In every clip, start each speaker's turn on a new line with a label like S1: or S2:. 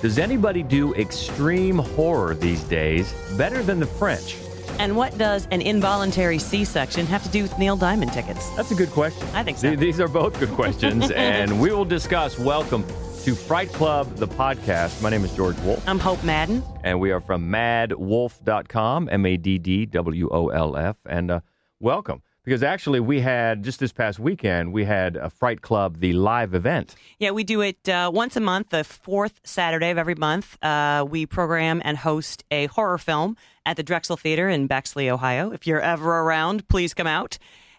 S1: Does anybody do extreme horror these days better than the French?
S2: And what does an involuntary C-section have to do with Neil Diamond tickets?
S1: That's a good question.
S2: I think so.
S1: These are both good questions, and we will discuss. Welcome to Fright Club, the podcast. My name is George Wolf.
S2: I'm Hope Madden.
S1: And we are from maddwolf.com, MADDWOLF. And welcome. Because actually we had, just this past weekend, we had a Fright Club, the live event.
S2: Yeah, we do it once a month, the fourth Saturday of every month. We program and host a horror film at the Drexel Theater in Bexley, Ohio. If you're ever around, please come out.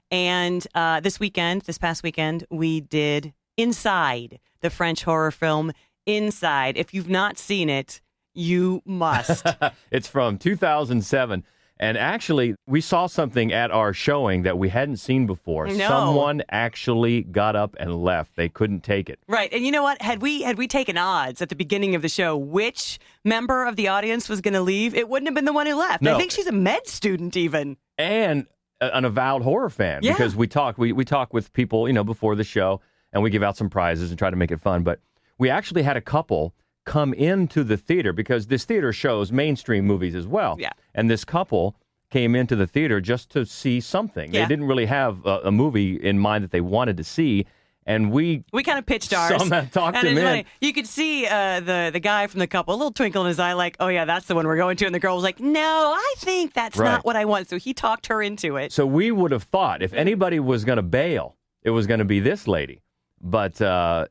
S2: And this past weekend, we did Inside, the French horror film Inside. If you've not seen it, you must.
S1: It's from 2007. And actually, we saw something at our showing that we hadn't seen before.
S2: No.
S1: Someone actually got up and left. They couldn't take it.
S2: Right. And you know what? Had we taken odds at the beginning of the show, which member of the audience was going to leave, it wouldn't have been the one who left.
S1: No.
S2: I think she's a med student even.
S1: And an avowed horror fan.
S2: Yeah.
S1: Because we talk with people, before the show, and we give out some prizes and try to make it fun. But we actually had a couple come into the theater because this theater shows mainstream movies as well.
S2: Yeah.
S1: And this couple came into the theater just to see something.
S2: Yeah.
S1: They didn't really have a movie in mind that they wanted to see. And we
S2: kind of pitched ours.
S1: Talked him in.
S2: Funny. You could see the guy from the couple, a little twinkle in his eye, like, oh, yeah, that's the one we're going to. And the girl was like, no, I think that's
S1: Right.
S2: not what I want. So he talked her into it.
S1: So we would have thought if anybody was going to bail, it was going to be this lady. But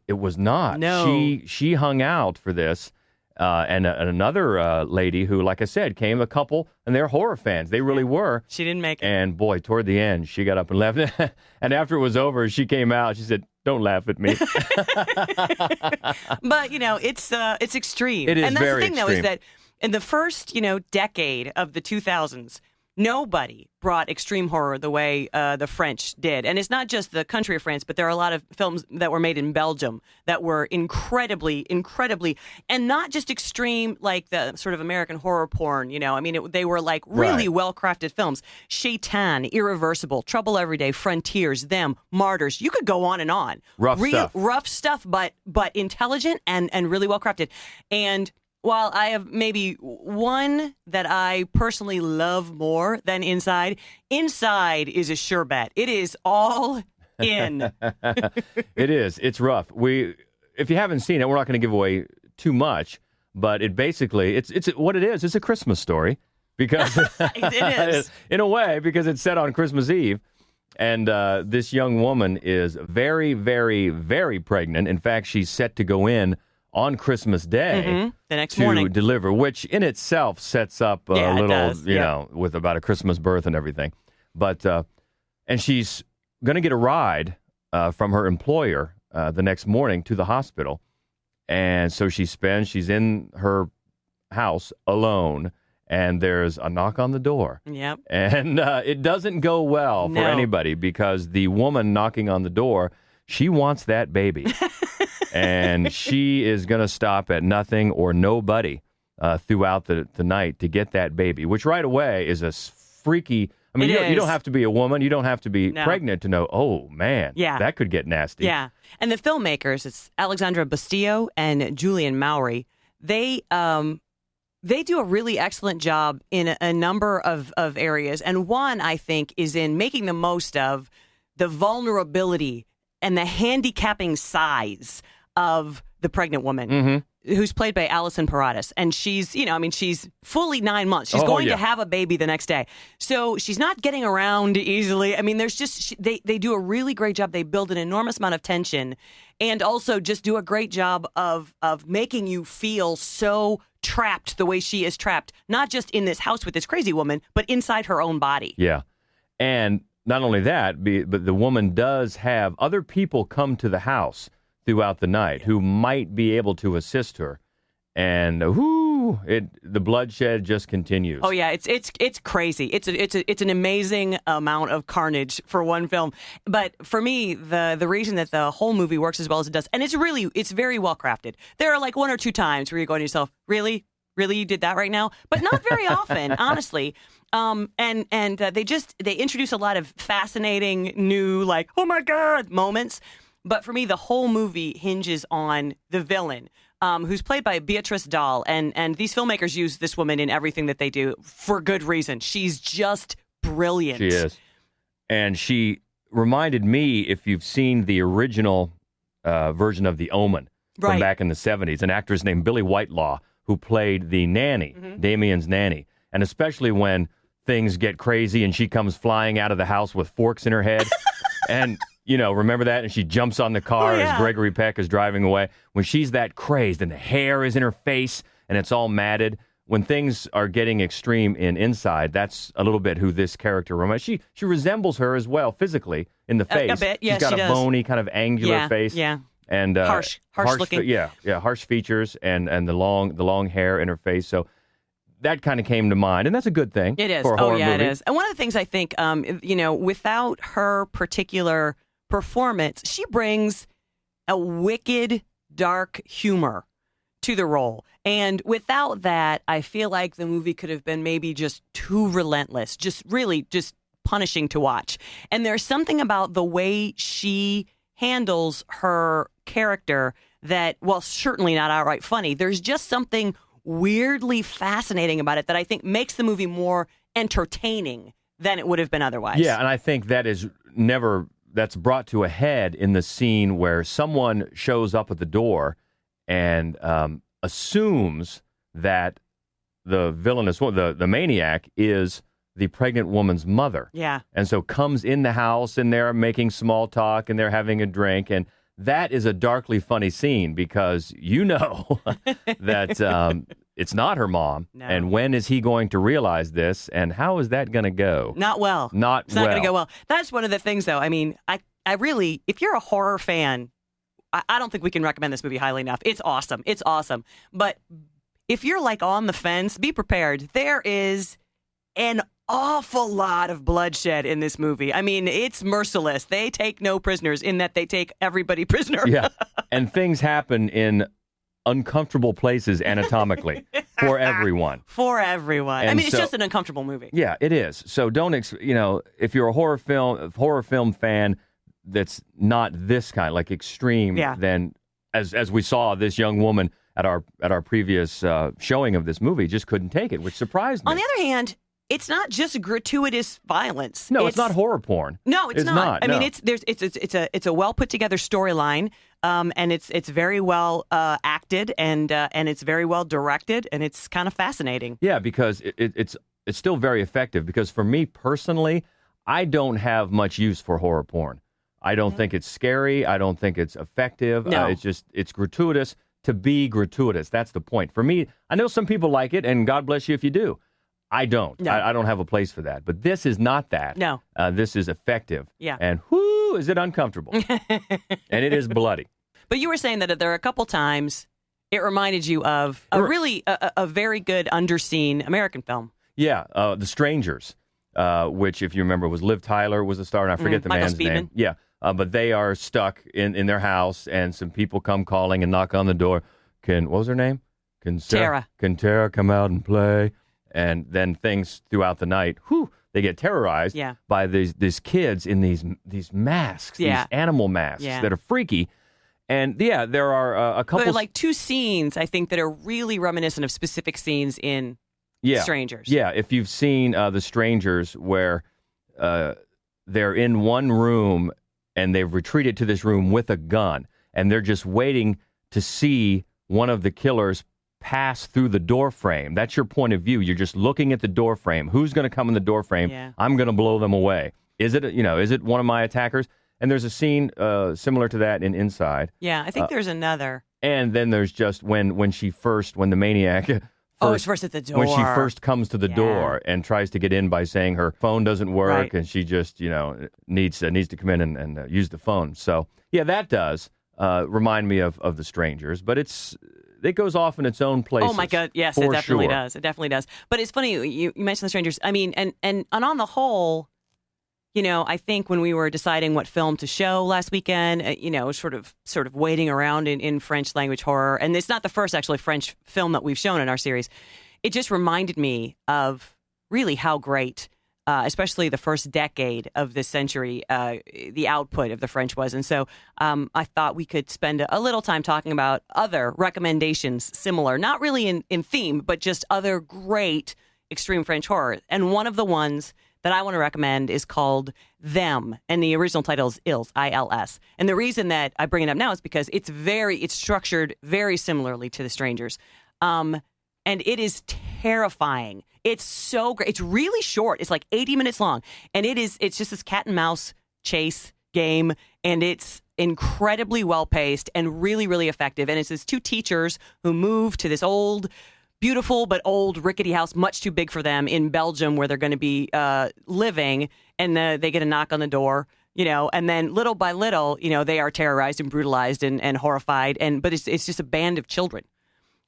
S1: it was not.
S2: No.
S1: She hung out for this. And another lady who, like I said, came a couple, and they're horror fans. They really were.
S2: She didn't make it.
S1: And boy, toward the end, she got up and left. And after it was over, she came out. She said, "Don't laugh at me."
S2: But it's extreme.
S1: It is
S2: and that's
S1: very
S2: the thing, though,
S1: extreme.
S2: is that in the first decade of the 2000s, nobody brought extreme horror the way the French did. And it's not just the country of France, but there are a lot of films that were made in Belgium that were incredibly, and not just extreme like the sort of American horror porn, they were like really
S1: Right.
S2: well-crafted films. Sheitan, Irreversible, Trouble Every Day, Frontiers, Them, Martyrs. You could go on and on. Rough stuff, but intelligent and really well-crafted. And while I have maybe one that I personally love more than Inside is a sure bet. It is all in.
S1: It is. It's rough. If you haven't seen it, we're not going to give away too much. But it basically, it's what it is. It's a Christmas story because
S2: It is.
S1: in a way, because it's set on Christmas Eve. And this young woman is very, very, very pregnant. In fact, she's set to go in on Christmas Day
S2: The next
S1: to
S2: morning.
S1: deliver, which in itself sets up a
S2: Yeah, it
S1: little,
S2: does.
S1: with about a Christmas birth and everything. But and she's going to get a ride from her employer the next morning to the hospital, and so she's in her house alone, and there's a knock on the door.
S2: Yep.
S1: And it doesn't go well for
S2: No.
S1: anybody because the woman knocking on the door, she wants that baby. And she is going to stop at nothing or nobody throughout the night to get that baby, which right away is a freaky. I mean, you don't have to be a woman. You don't have to be pregnant to know, oh, man, that could get nasty.
S2: Yeah. And the filmmakers, it's Alexandra Bastillo and Julian Maury, they do a really excellent job in a number of areas. And one, I think, is in making the most of the vulnerability and the handicapping size of the pregnant woman who's played by Alison Paradis. And she's, she's fully 9 months. She's going to have a baby the next day. So she's not getting around easily. I mean, there's just, they do a really great job. They build an enormous amount of tension and also just do a great job of making you feel so trapped the way she is trapped, not just in this house with this crazy woman, but inside her own body.
S1: Yeah. And not only that, but the woman does have other people come to the house throughout the night who might be able to assist her. And the bloodshed just continues.
S2: Oh yeah, it's crazy. It's an amazing amount of carnage for one film. But for me, the reason that the whole movie works as well as it does, and it's very well crafted. There are like one or two times where you're going to yourself, really, you did that right now, but not very often, honestly. They introduce a lot of fascinating new, like, oh my God moments. But for me, the whole movie hinges on the villain. who's played by Beatrice Dahl. And these filmmakers use this woman in everything that they do for good reason. She's just brilliant.
S1: She is. And she reminded me, if you've seen the original version of The Omen from back in the 70s, an actress named Billie Whitelaw, who played the nanny, Damien's nanny. And especially when things get crazy and she comes flying out of the house with forks in her head. And, remember that? And she jumps on the car as Gregory Peck is driving away. When she's that crazed and the hair is in her face and it's all matted, when things are getting extreme in Inside, that's a little bit who this character reminds. She resembles her as well physically in the face.
S2: A bit, yeah,
S1: she's got
S2: she
S1: a
S2: does.
S1: bony, kind of angular face.
S2: Yeah.
S1: And
S2: harsh looking.
S1: Harsh features and the long hair in her face. So that kind of came to mind, and that's a good thing.
S2: It is.
S1: For a horror movie.
S2: It is. And one of the things I think, without her particular performance, she brings a wicked, dark humor to the role. And without that, I feel like the movie could have been maybe just too relentless, just punishing to watch. And there's something about the way she handles her character that, well, certainly not outright funny. There's just something weirdly fascinating about it that I think makes the movie more entertaining than it would have been otherwise.
S1: Yeah, and I think that's brought to a head in the scene where someone shows up at the door and assumes that the villainous, the maniac, is the pregnant woman's mother.
S2: Yeah. And
S1: so comes in the house and they're making small talk and they're having a drink, and that is a darkly funny scene because that it's not her mom. No. And when is he going to realize this, and how is that going to go?
S2: Not well. It's not going to go well. That's one of the things, though. I mean, I really, if you're a horror fan, I don't think we can recommend this movie highly enough. It's awesome. It's awesome. But if you're like on the fence, be prepared. There is an awful lot of bloodshed in this movie. I mean, it's merciless. They take no prisoners in that they take everybody prisoner.
S1: Yeah. And things happen in uncomfortable places anatomically for everyone.
S2: For everyone.
S1: And
S2: it's just an uncomfortable movie.
S1: Yeah, it is. So don't, if you're a horror film fan that's not this kind, like extreme, then as we saw, this young woman at our previous showing of this movie just couldn't take it, which surprised me.
S2: On the other hand, it's not just gratuitous violence.
S1: No, it's not horror porn.
S2: No, it's not. I
S1: no.
S2: mean, it's a well put together storyline, and it's very well acted, and it's very well directed, and it's kind of fascinating.
S1: Yeah, because it's still very effective. Because for me personally, I don't have much use for horror porn. I don't think it's scary. I don't think it's effective.
S2: No.
S1: It's gratuitous to be gratuitous. That's the point. For me, I know some people like it, and God bless you if you do. I don't.
S2: No.
S1: I don't have a place for that. But this is not that.
S2: No.
S1: This is effective.
S2: Yeah.
S1: And whoo, is it uncomfortable. And it is bloody.
S2: But you were saying that there are a couple times it reminded you of a very good underseen American film.
S1: Yeah, The Strangers, which, if you remember, was Liv Tyler was the star, and I forget the
S2: Michael
S1: man's
S2: Speedman.
S1: name. Yeah, but they are stuck in their house, and some people come calling and knock on the door. What was her name?
S2: Tara.
S1: Can Tara come out and play? And then things throughout the night, they get terrorized by these kids in these masks, these animal masks that are freaky. And there are a couple.
S2: There are like two scenes, I think, that are really reminiscent of specific scenes in Strangers.
S1: Yeah, if you've seen The Strangers, where they're in one room and they've retreated to this room with a gun, and they're just waiting to see one of the killers pass through the door frame. That's your point of view. You're just looking at the door frame. Who's going to come in the door frame?
S2: Yeah.
S1: I'm going to blow them away. Is it one of my attackers? And there's a scene similar to that in Inside.
S2: Yeah, I think there's another.
S1: And then there's just when the maniac
S2: it's first at the door.
S1: When she first comes to the door and tries to get in by saying her phone doesn't work, and she just needs to come in and use the phone. So that does remind me of The Strangers, but it goes off in its own place.
S2: Oh my God! Yes, it definitely does. It definitely does. But it's funny you mentioned The Strangers. I mean, and on the whole, I think when we were deciding what film to show last weekend, sort of waiting around in French language horror, and it's not the first actually French film that we've shown in our series. It just reminded me of really how great especially the first decade of this century, the output of the French was. And so I thought we could spend a little time talking about other recommendations similar, not really in theme, but just other great extreme French horror. And one of the ones that I want to recommend is called Them, and the original title is Ils, I-L-S. And the reason that I bring it up now is because it's structured very similarly to The Strangers. And it is terrifying. It's so great. It's really short. It's like 80 minutes long. And it's just this cat and mouse chase game. And it's incredibly well paced and really, really effective. And it's these two teachers who move to this old, beautiful but old rickety house, much too big for them, in Belgium, where they're going to be living. And they get a knock on the door, and then little by little, they are terrorized and brutalized and horrified. But it's just a band of children.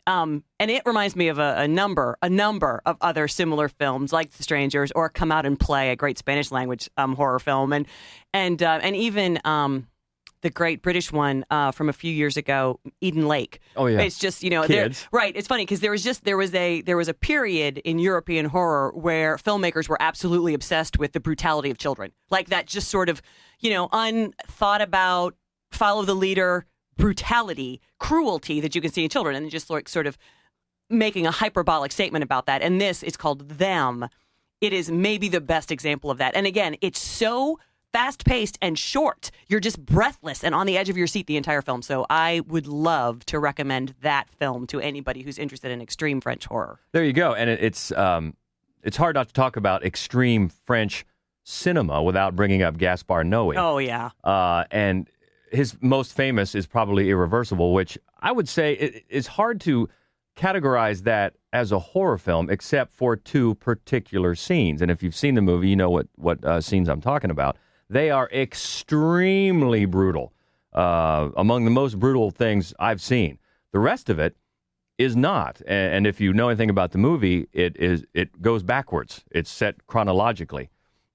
S2: And it reminds me of a number of other similar films like The Strangers or Come Out and Play, a great Spanish language horror film, and even the great British one from a few years ago, Eden Lake.
S1: Oh yeah,
S2: it's just
S1: kids.
S2: Right. It's funny because there was a period in European horror where filmmakers were absolutely obsessed with the brutality of children, like that just sort of unthought about, follow the leader brutality, cruelty that you can see in children, and just like sort of making a hyperbolic statement about that. And this is called Them. It is maybe the best example of that. And again, it's so fast-paced and short. You're just breathless and on the edge of your seat the entire film. So I would love to recommend that film to anybody who's interested in extreme French horror.
S1: There you go. And it's hard not to talk about extreme French cinema without bringing up Gaspar Noé.
S2: Oh, yeah.
S1: And his most famous is probably Irreversible, which I would say it's hard to categorize that as a horror film except for two particular scenes. And if you've seen the movie, you know what scenes I'm talking about. They are extremely brutal, among the most brutal things I've seen. The rest of it is not. And if you know anything about the movie, it goes backwards. It's set chronologically.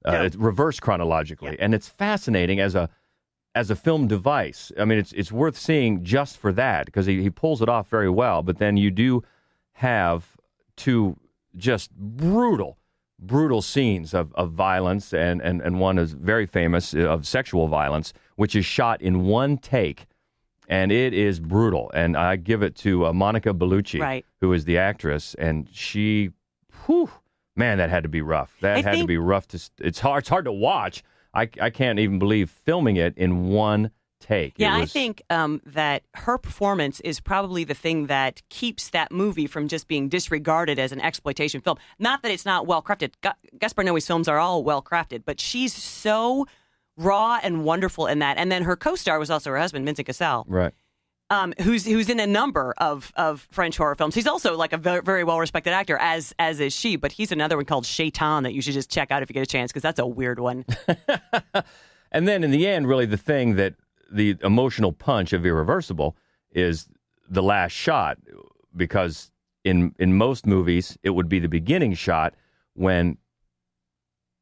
S1: It's reversed chronologically. Yeah. And it's fascinating as a film device. I mean, it's worth seeing just for that, because he pulls it off very well. But then you do have two just brutal scenes of violence, and one is very famous of sexual violence, which is shot in one take, and it is brutal. And I give it to Monica Bellucci,
S2: right,
S1: who is the actress, and she, man, that had to be rough. That had to be rough. It's hard to watch. I can't even believe filming it in one take.
S2: Yeah, I think that her performance is probably the thing that keeps that movie from just being disregarded as an exploitation film. Not that it's not well crafted. Gaspar Noé's films are all well crafted, but she's so raw and wonderful in that. And then her co-star was also her husband, Vincent Cassel,
S1: right?
S2: Who's in a number of French horror films. He's also like a very, very well respected actor, as is she. But he's another one called Sheitan that you should just check out if you get a chance, because that's a weird one.
S1: And then in the end, really the thing that the emotional punch of Irreversible is the last shot, because in most movies it would be the beginning shot and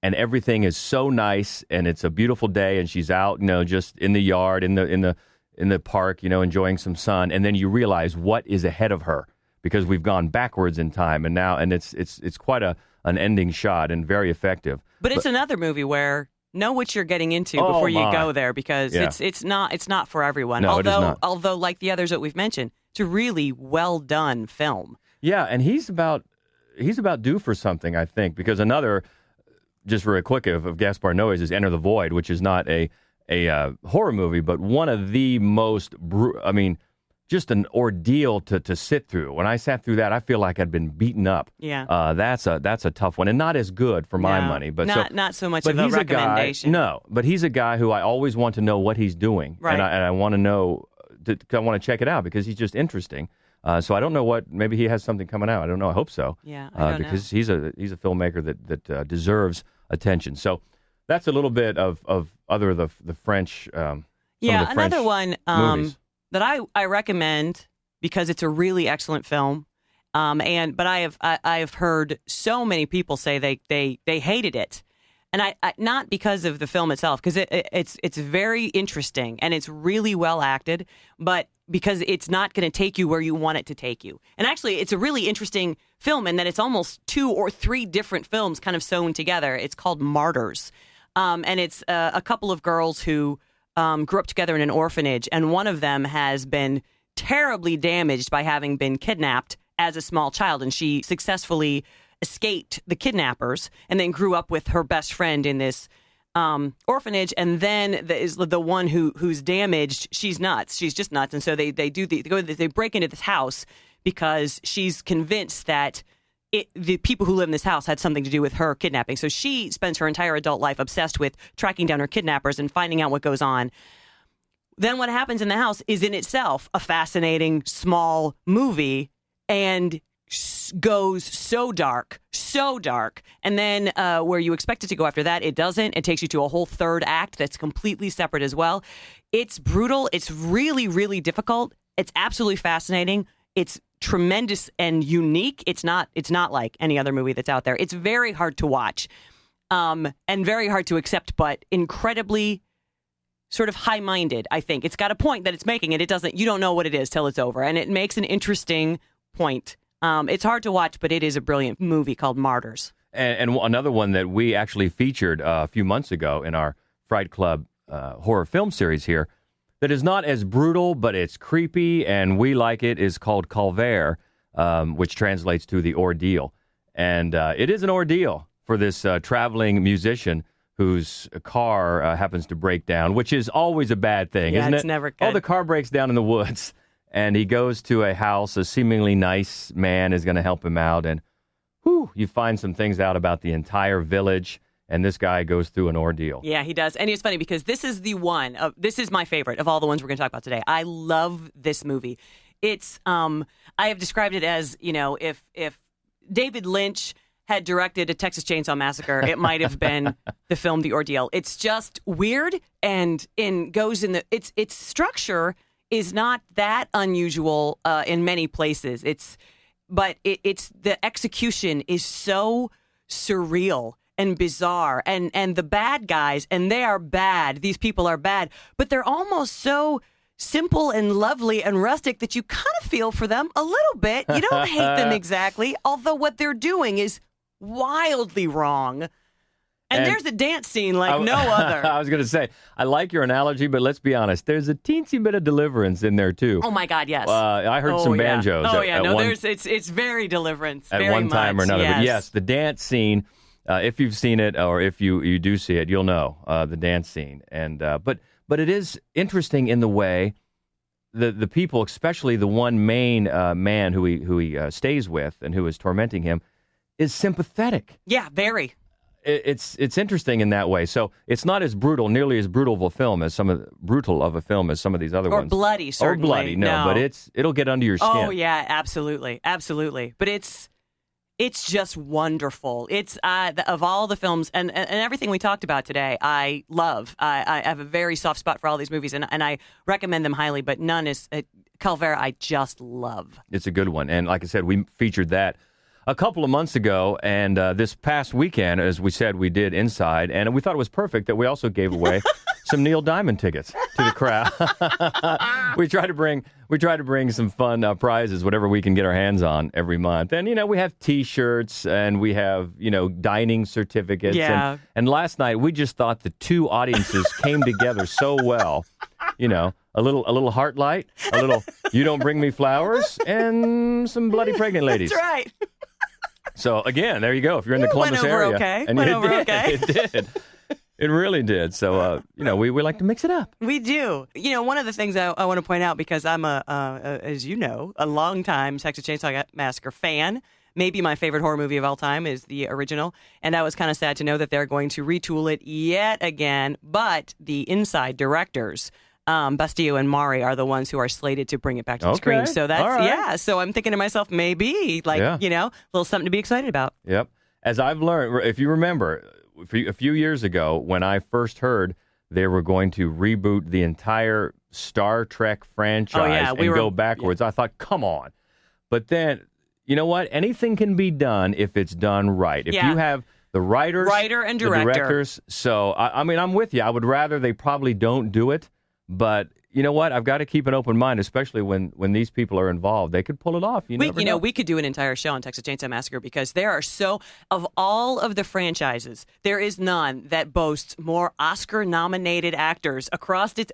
S1: everything is so nice and it's a beautiful day and she's out, just in the yard, in the park, enjoying some sun, and then you realize what is ahead of her, because we've gone backwards in time, and it's quite an ending shot and very effective. But
S2: it's another movie where know what you're getting into before you go there, because it's not for everyone.
S1: No, it is not.
S2: Although, like the others that we've mentioned, it's a really well done film.
S1: Yeah, and he's about due for something, I think, because another, just very quick, of Gaspar Noé's is Enter the Void, which is not a horror movie, but one of the most, just an ordeal to sit through. When I sat through that, I feel like I'd been beaten up.
S2: Yeah,
S1: that's a tough one, and not as good for my money. But
S2: not so much of a recommendation.
S1: But he's a guy who I always want to know what he's doing,
S2: right?
S1: And I want to know. I want to check it out because he's just interesting. So I don't know what. Maybe he has something coming out. I don't know. I hope so.
S2: Yeah, I don't
S1: because he's a filmmaker that deserves attention. So that's a little bit of other the French.
S2: Another one.
S1: Movies
S2: that I recommend because it's a really excellent film, but I have heard so many people say they hated it, And I not because of the film itself, because it's very interesting and it's really well acted, but because it's not going to take you where you want it to take you. And actually, it's a really interesting film in that it's almost 2 or 3 different films kind of sewn together. It's called Martyrs. And it's a couple of girls who grew up together in an orphanage, and one of them has been terribly damaged by having been kidnapped as a small child, and she successfully escaped the kidnappers and then grew up with her best friend in this orphanage. And then the one who's damaged, she's nuts. She's just nuts. And so they break into this house because she's convinced that the people who live in this house had something to do with her kidnapping. So she spends her entire adult life obsessed with tracking down her kidnappers and finding out what goes on. Then what happens in the house is in itself a fascinating small movie and goes so dark. And then where you expect it to go after that, it doesn't. It takes you to a whole third act that's completely separate as well. It's brutal. It's really, really difficult. It's absolutely fascinating. It's tremendous and unique. It's not like any other movie that's out there. It's very hard to watch and very hard to accept, but incredibly sort of high-minded, I think. It's got a point that it's making, and you don't know what it is till it's over. And it makes an interesting point. It's hard to watch, but it is a brilliant movie called Martyrs.
S1: And another one that we actually featured a few months ago in our Fright Club horror film series here that is not as brutal, but it's creepy, and we like it, is called Calvaire, which translates to the ordeal. And it is an ordeal for this traveling musician whose car happens to break down, which is always a bad thing, isn't it?
S2: It's never good.
S1: Oh, the car breaks down in the woods. And he goes to a house. A seemingly nice man is going to help him out. And you find some things out about the entire village. And this guy goes through an ordeal. Yeah,
S2: he does. And it's funny because this is this is my favorite of all the ones we're going to talk about today. I love this movie. It's, I have described it as, if David Lynch had directed a Texas Chainsaw Massacre, it might have been the film The Ordeal. It's just weird and its structure is not that unusual in many places. But the execution is so surreal and bizarre, and the bad guys, and they are bad. These people are bad, but they're almost so simple and lovely and rustic that you kind of feel for them a little bit. You don't hate them exactly, although what they're doing is wildly wrong. And there's a dance scene like no other.
S1: I was going to say, I like your analogy, but let's be honest. There's a teensy bit of Deliverance in there, too.
S2: Oh, my God, yes.
S1: I heard some banjos.
S2: It's very Deliverance.
S1: At one time or another.
S2: Yes.
S1: But yes, the dance scene, if you've seen it or if you do see it, you'll know the dance scene. And but it is interesting in the way the people, especially the one main man who he stays with and who is tormenting him, is sympathetic.
S2: Yeah, very.
S1: It's interesting in that way. So it's not nearly as brutal of a film as some of these other ones.
S2: Or bloody, certainly.
S1: Or bloody, no. But it'll get under your skin.
S2: Oh yeah, absolutely. But it's just wonderful. It's of all the films and everything we talked about today, I love. I have a very soft spot for all these movies, and I recommend them highly. But none is Calvaire. I just love.
S1: It's a good one, and like I said, we featured that a couple of months ago, and this past weekend, as we said, we did Inside, and we thought it was perfect that we also gave away some Neil Diamond tickets to the crowd. we try to bring some fun prizes, whatever we can get our hands on every month. And we have T-shirts and we have dining certificates.
S2: Yeah.
S1: And last night we just thought the two audiences came together so well. A little heart light, a little You Don't Bring Me Flowers, and some bloody pregnant ladies.
S2: That's right.
S1: So again, there you go. If you're in the Columbus area,
S2: okay.
S1: And it did. It really did. So we like to mix it up.
S2: We do. One of the things I want to point out, because I'm as you know, a longtime Texas Chainsaw Massacre fan. Maybe my favorite horror movie of all time is the original, and I was kind of sad to know that they're going to retool it yet again. But the Inside directors, Bastillo and Mari, are the ones who are slated to bring it back to the screen. So that's right. So I'm thinking to myself, maybe a little something to be excited about.
S1: Yep. As I've learned, if you remember, a few years ago when I first heard they were going to reboot the entire Star Trek franchise go backwards, I thought, come on. But then, you know what? Anything can be done if it's done right. If you have the writers,
S2: writer and
S1: the
S2: director.
S1: directors. So, I mean, I'm with you. I would rather they probably don't do it, but you know what? I've got to keep an open mind, especially when these people are involved. They could pull it off. You never know.
S2: We could do an entire show on Texas Chainsaw Massacre because there are of all of the franchises, there is none that boasts more Oscar-nominated actors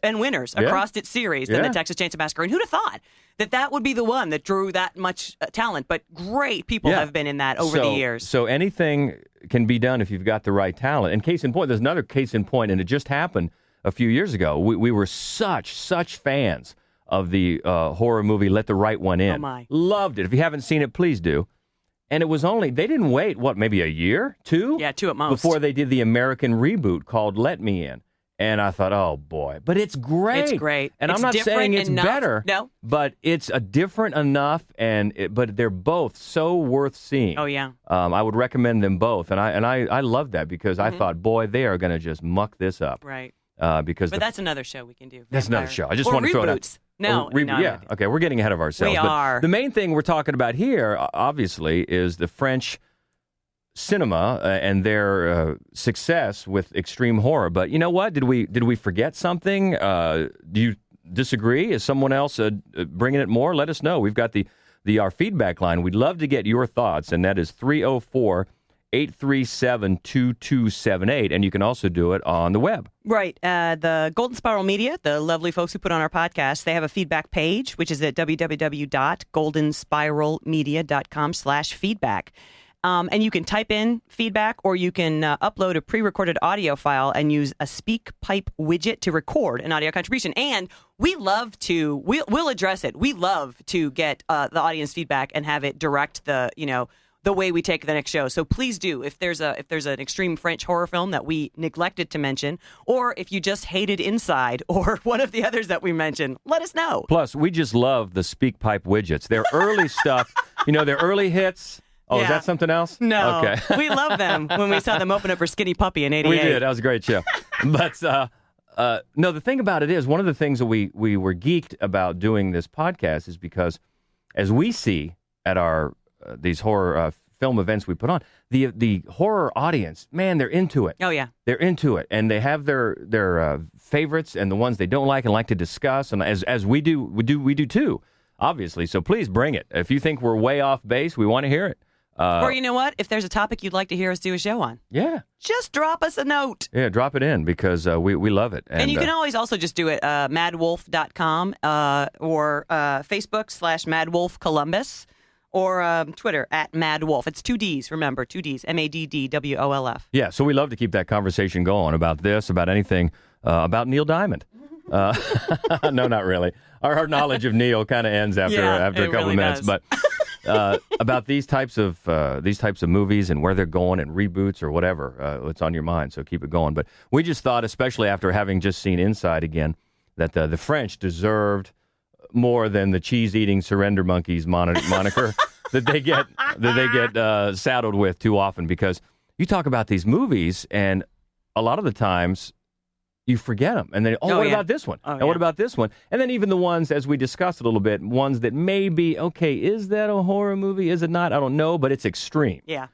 S2: and winners across its series than the Texas Chainsaw Massacre. And who'd have thought that would be the one that drew that much talent? But great people have been in that over the years.
S1: So anything can be done if you've got the right talent. And case in point, there's another case in point, and it just happened a few years ago. We were such fans of the horror movie Let the Right One In.
S2: Oh, my.
S1: Loved it. If you haven't seen it, please do. And it was they didn't wait, maybe a year, 2?
S2: Yeah, 2 at most.
S1: Before they did the American reboot called Let Me In. And I thought, oh, boy. But it's great.
S2: It's great.
S1: And
S2: it's
S1: I'm not saying it's
S2: enough.
S1: better.
S2: No.
S1: But it's different enough, but they're both so worth seeing.
S2: Oh, yeah.
S1: I would recommend them both. And I love that because I thought, boy, they are going to just muck this up.
S2: Right.
S1: But
S2: that's another show we can do.
S1: That's another show. I just want to throw it out.
S2: No,
S1: Okay, we're getting ahead of ourselves.
S2: We are.
S1: The main thing we're talking about here, obviously, is the French cinema and their success with extreme horror. But you know what? Did we forget something? Do you disagree? Is someone else bringing it more? Let us know. We've got our feedback line. We'd love to get your thoughts, and that is 304-837-2278, and you can also do it on the web.
S2: Right. The Golden Spiral Media, the lovely folks who put on our podcast, they have a feedback page, which is at www.goldenspiralmedia.com/feedback. And you can type in feedback, or you can upload a pre-recorded audio file and use a SpeakPipe widget to record an audio contribution. And we'll address it. We love to get the audience feedback and have it direct the way we take the next show. So please do. If there's an extreme French horror film that we neglected to mention, or if you just hated Inside or one of the others that we mentioned, let us know.
S1: Plus, we just love the SpeakPipe widgets. Their early stuff, their early hits. Oh, is that something else?
S2: No.
S1: Okay.
S2: We love them when we saw them open up for Skinny Puppy in '88.
S1: We did. That was a great show. But no, the thing about it is, one of the things that we were geeked about doing this podcast is because as we see at our these horror film events we put on, the horror audience, man, they're into it.
S2: Oh, yeah.
S1: They're into it. And they have their favorites and the ones they don't like and like to discuss. And as we do too, obviously. So please bring it. If you think we're way off base, we want to hear it.
S2: Or you know what? If there's a topic you'd like to hear us do a show on, just drop us a note.
S1: Yeah, drop it in because we love it.
S2: And you can always also just do it madwolf.com or Facebook/MadWolfColumbus or Twitter @MadWolf. It's 2 Ds, remember, 2 Ds, MADDWOLF.
S1: Yeah, so we love to keep that conversation going about this, about anything, about Neil Diamond. No, not really. Our knowledge of Neil kind of ends after a couple of minutes, but. About these types of movies and where they're going and reboots or whatever, it's on your mind, so keep it going. But we just thought, especially after having just seen Inside again, that the French deserved more than the cheese-eating surrender monkeys moniker that they get saddled with too often. Because you talk about these movies, and a lot of the times you forget them. And then, what about this one? And what about this one? And then even the ones, as we discussed a little bit, ones that may be, okay, is that a horror movie? Is it not? I don't know, but it's extreme.
S2: Yeah.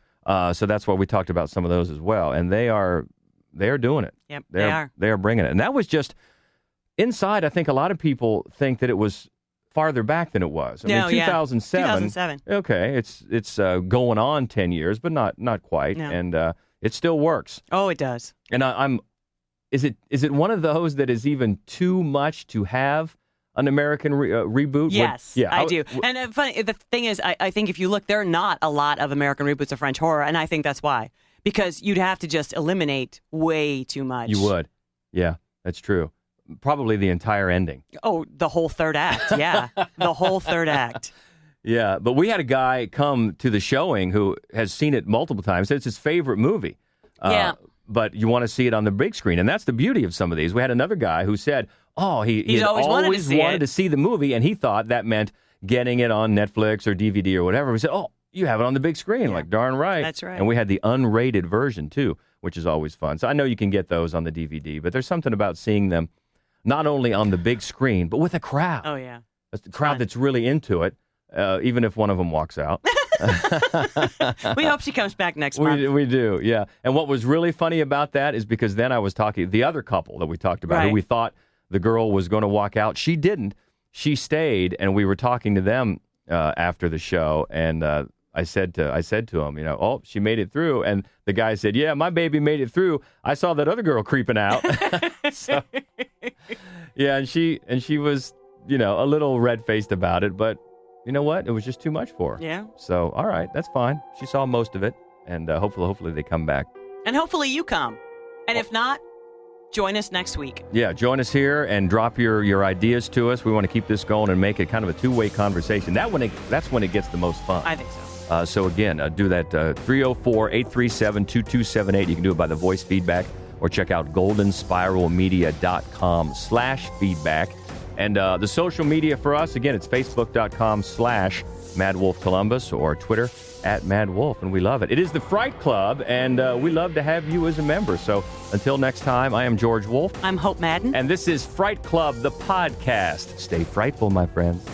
S1: So that's why we talked about some of those as well. And they are doing it.
S2: Yep,
S1: they are. They are bringing it. And that was just, Inside, I think a lot of people think that it was farther back than it was. I mean, 2007.
S2: 2007.
S1: Okay, it's going on 10 years, but not quite.
S2: No.
S1: And it still works.
S2: Oh, it does.
S1: And Is it one of those that is even too much to have an American reboot?
S2: Yes, I do. And funny, the thing is, I think if you look, there are not a lot of American reboots of French horror, and I think that's why. Because you'd have to just eliminate way too much.
S1: You would. Yeah, that's true. Probably the entire ending.
S2: Oh, the whole third act, yeah. The whole third act.
S1: Yeah, but we had a guy come to the showing who has seen it multiple times. Said it's his favorite movie.
S2: Yeah.
S1: But you want to see it on the big screen. And that's the beauty of some of these. We had another guy who said, he's
S2: always wanted
S1: to see the movie, and he thought that meant getting it on Netflix or DVD or whatever. We said, you have it on the big screen.
S2: Yeah.
S1: Like, darn right.
S2: That's right.
S1: And we had the unrated version, too, which is always fun. So I know you can get those on the DVD, but there's something about seeing them not only on the big screen, but with a crowd.
S2: Oh, yeah.
S1: A crowd that's really into it, even if one of them walks out.
S2: We hope she comes back next month.
S1: We do, yeah. And what was really funny about that is because then I was talking, the other couple that we talked about, who we thought the girl was going to walk out. She didn't. She stayed, and we were talking to them after the show, and I said to him, oh, she made it through. And the guy said, yeah, my baby made it through. I saw that other girl creeping out. So, yeah, and she was, a little red-faced about it, but you know what? It was just too much for her.
S2: Yeah.
S1: So, all right, that's fine. She saw most of it, and hopefully they come back.
S2: And hopefully you come. And if not, join us next week.
S1: Yeah, join us here and drop your ideas to us. We want to keep this going and make it kind of a two-way conversation. That's when it gets the most fun.
S2: I think so.
S1: So again, do that 304-837-2278. You can do it by the voice feedback or check out goldenspiralmedia.com/feedback. And the social media for us, again, it's facebook.com/MadWolfColumbus or Twitter @MadWolf, and we love it. It is the Fright Club, and we love to have you as a member. So until next time, I am George Wolf.
S2: I'm Hope Madden.
S1: And this is Fright Club, the podcast. Stay frightful, my friends.